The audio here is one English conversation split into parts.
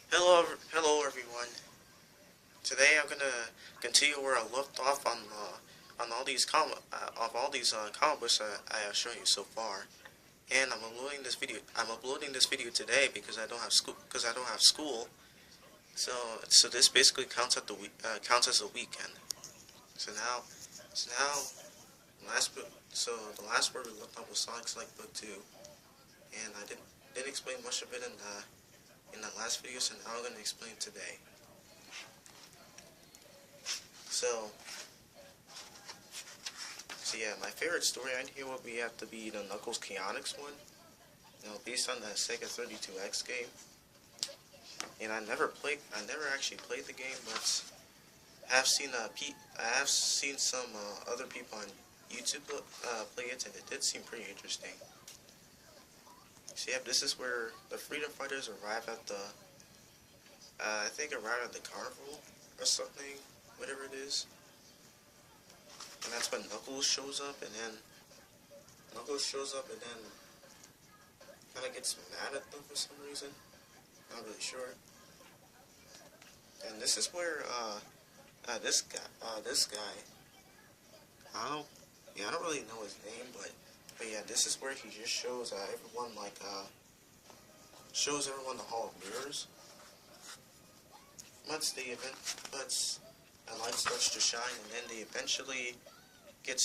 Hello everyone. Today I'm gonna continue where I left off on all these comic books that I have shown you so far. And I'm uploading this video today because I don't have school. So this basically counts as a weekend. So now so now last book so the last word we left off was Sonic Select Book 2, and I didn't explain much of it in the last video, so now I'm gonna explain today. So So yeah, my favorite storyline here would have to be the Knuckles Chaotix one. Based on the Sega 32X game. And I never actually played the game, but I have seen some other people on YouTube play it, and it did seem pretty interesting. So yeah, this is where the Freedom Fighters arrive at I think arrive at the carnival or something, whatever it is. And that's when Knuckles shows up, and then kind of gets mad at them for some reason. Not really sure. And this is where this guy, I don't really know his name, but yeah, this is where he just shows everyone the Hall of Mirrors. Once the event, once a light starts to shine, and then they eventually get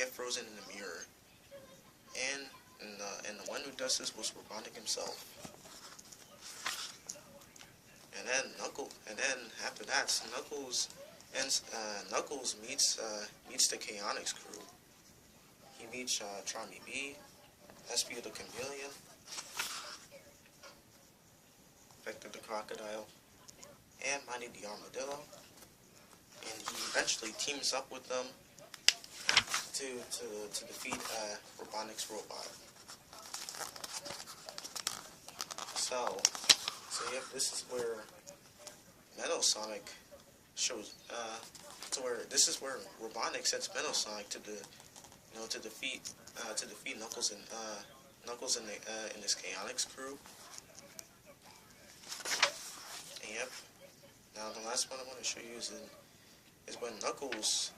frozen in the mirror. And the one who does this was Robotnik himself. And then after that, Knuckles meets the Chaotix crew. He meets Charmy B, Espio the Chameleon, Vector the Crocodile, and Mighty the Armadillo. And he eventually teams up with them to defeat Robotnik's robot. So yep, this is where Metal Sonic this is where Robotnik sends Metal Sonic to defeat Knuckles in this Chaotix crew. And yep. Now the last one I want to show you is when Knuckles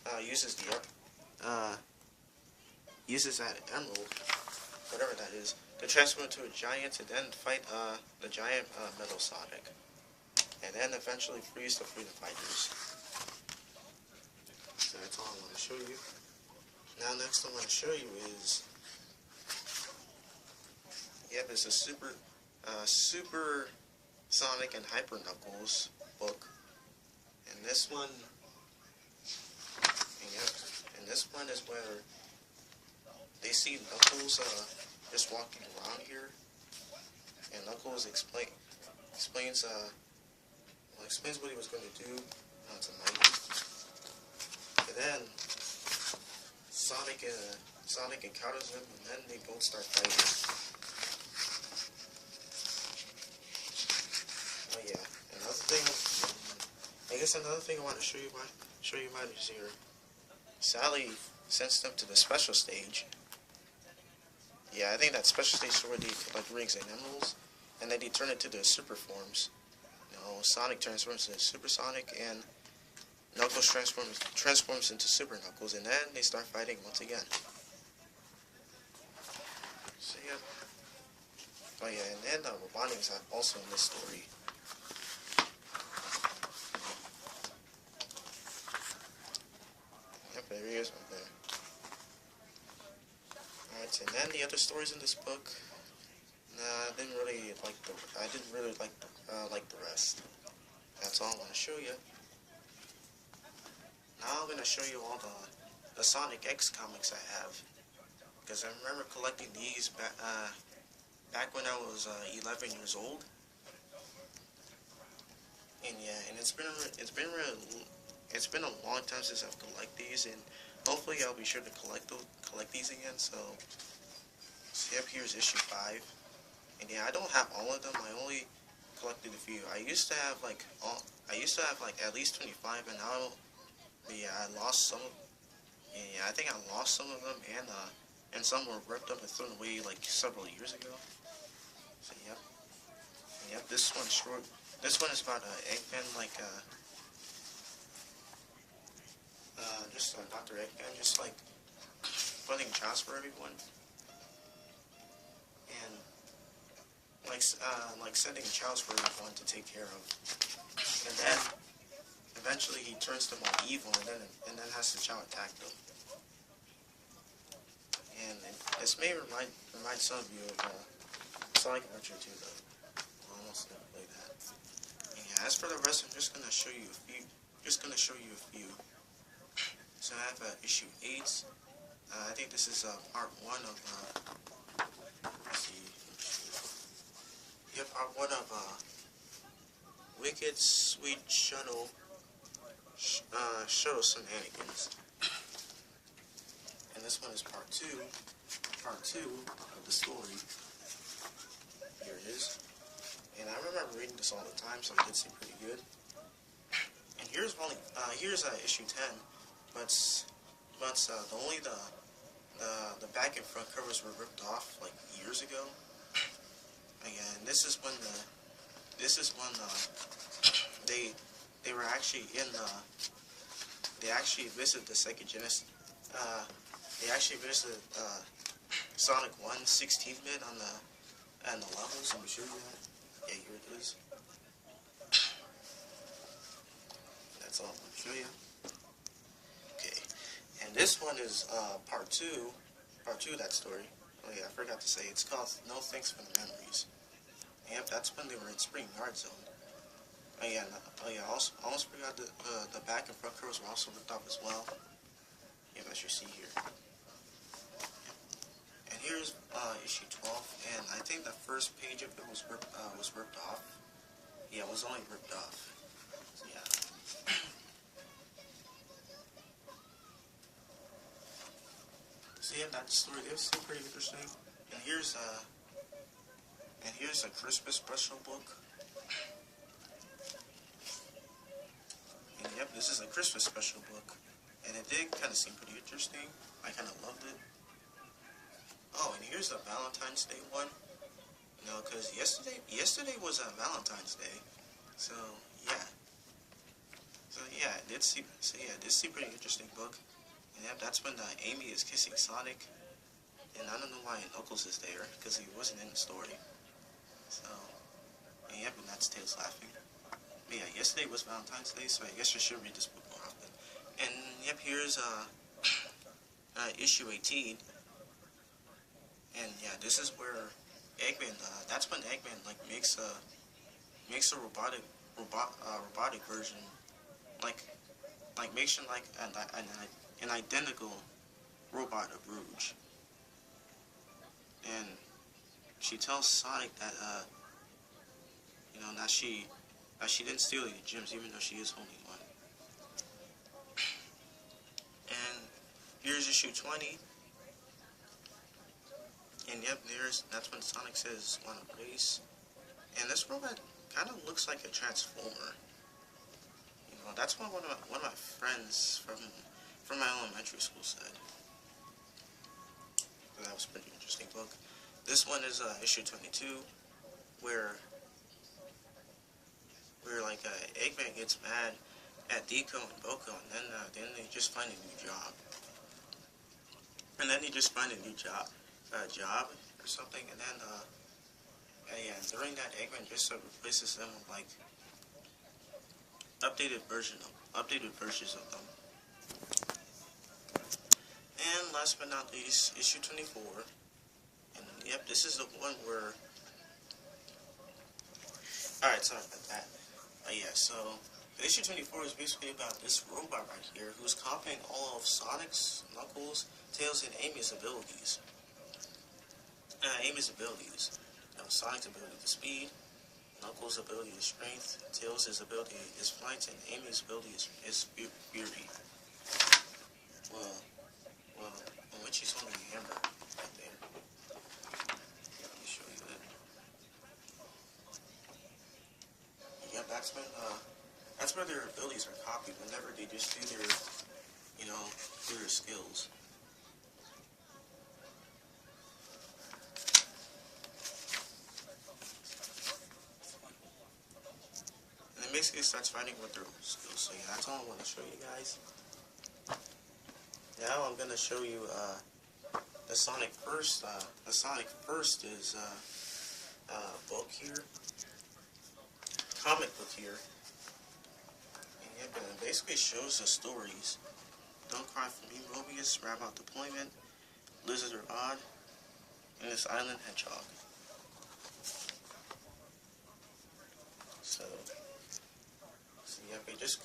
uses that emerald, whatever that is, to transform into a giant and then fight the giant Metal Sonic, and then eventually freeze the Freedom Fighters. So that's all I want to show you. Now next I want to show you is, there's a Super Sonic and Hyper Knuckles book, and this one is where they see Knuckles just walking around here, and Knuckles explains what he was going to do tonight, and then Sonic encounters him, and then they both start fighting. Oh yeah, another thing I want to show you about is here. Sally sends them to the special stage. Yeah, I think that special stage is where they collect rings and emeralds, and then they turn it to the super forms. Sonic transforms into Super Sonic, and Knuckles transforms into Super Knuckles, and then they start fighting once again. So yeah. Oh yeah, and then Robotnik is also in this story. Yep, there he is right there. Alright, and then the other stories in this book, I didn't really like the rest. That's all I want to show you. Now I'm going to show you all the Sonic X comics I have, because I remember collecting these back when I was 11 years old. And yeah, and it's been a long time since I've collected these, and hopefully I'll be sure to collect these again. So yep, here's issue 5. And yeah, I don't have all of them. I only collected a few. I used to have at least 25, and now I lost some. Yeah, I think I lost some of them, and some were ripped up and thrown away like several years ago. So yep. this one's short. This one is about Eggman, like just Dr. Eggman, just like funding jobs for everyone, and like sending jobs for everyone to take care of, and then eventually he turns them all evil, and then has the child attack them. And this may remind some of you of Sonic Adventure 2, though. I almost never played that. And yeah, as for the rest, I'm just gonna show you a few. So I have issue 8. I think this is part 1 of. Let's see. Yeah, part 1 of Wicked Sweet Shuttle Shenanigans. And this one is part 2 of the story. Here it is. And I remember reading this all the time, so it did seem pretty good. And here's issue 10, but only the back and front covers were ripped off like years ago. Again, this is when they were actually they actually visited the Sega Genesis. They actually visited Sonic 1 16-bit on the levels. Let me show you that. Yeah, here it is. That's all I'm going to show you. Okay, and this one is part 2 of that story. Oh yeah, I forgot to say, it's called No Thanks for the Memories. Yep, that's when they were in Spring Yard Zone. Oh yeah, almost forgot the back and front covers were also ripped off as well. Yep, as you see here. And here's issue 12, and I think the first page of it was ripped off. Yeah, it was only ripped off. So, yeah. So yeah, that story is pretty interesting. And here's a Christmas special book. And yep, this is a Christmas special book, and it did kind of seem pretty interesting. I kind of loved it. Oh, and here's the Valentine's Day one. You know, because yesterday was Valentine's Day, so yeah. It did seem a pretty interesting book. And yep, that's when Amy is kissing Sonic, and I don't know why Knuckles is there because he wasn't in the story. So, and yep, and that's Tails laughing. But yeah, yesterday was Valentine's Day, so I guess I should read this book more often. And yep, here's issue 18. And yeah, this is where Eggman. That's when Eggman like makes a robotic version, like makes like an identical robot of Rouge. And she tells Sonic that you know, that she didn't steal any gems, even though she is holding one. And here's issue 20. And yep, that's when Sonic says, "Want to race?" And this robot kind of looks like a transformer. You know, that's what one of my friends from my elementary school said. So that was a pretty interesting book. This one is issue 22, where like Eggman gets mad at Deco and Boko, and then they just find a new job. And then they just find a new job or something, and then yeah, during that, Eggman just replaces them with like updated versions of them. And last but not least, issue 24. And yep, this is the one where. Alright, sorry about that. Yeah, so issue 24 is basically about this robot right here who's copying all of Sonic's, Knuckles, Tails, and Amy's abilities. You know, Sonic's ability to speed, Knuckles' ability is strength, Tails' ability is flight, and Amy's ability is fury. Well, when she's holding the hammer right there. Let me show you that. Yeah, that's where their abilities are copied whenever they just do their, you know, do their skills. basically starts fighting with their skills. So yeah, that's all I want to show you guys. Now I'm gonna show you the Sonic First. The Sonic First is book here, comic book here, and yep, it basically shows the stories. Don't Cry for Me, Mobius, Rabbit Deployment, Lizard or Odd, and this Island Hedgehog. So yep, it just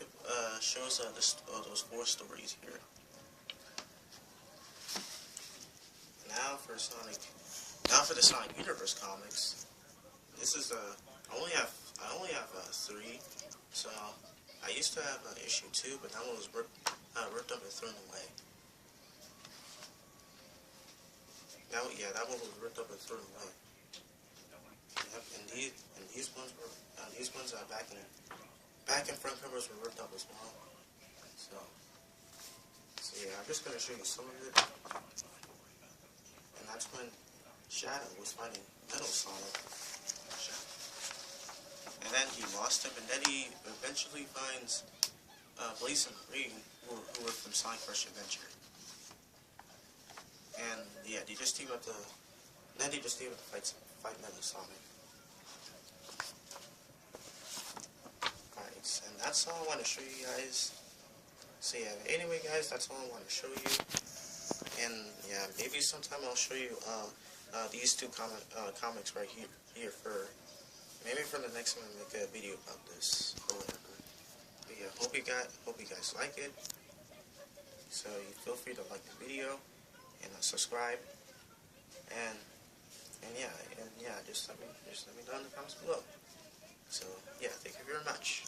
shows those 4 stories here. Now for the Sonic Universe comics. This is I only have 3. So I used to have issue 2, but that one was ripped up and thrown away. That one was ripped up and thrown away. Yep, and these ones were back and front covers were ripped up as well. So yeah, I'm just gonna show you some of it. And that's when Shadow was fighting Metal Sonic. And then he lost him, and then he eventually finds Blaze and Green, who were from Sonic Fresh Adventure. And yeah, they just team up to fight Metal Sonic. Alright, and that's all I want to show you guys. So yeah, anyway guys, that's all I want to show you. And yeah, maybe sometime I'll show you these 2 comics right here for maybe for the next one I'll make a video about this or whatever. But yeah, hope you guys like it. So you feel free to like the video and subscribe and yeah, just let me know in the comments below. So yeah, thank you very much.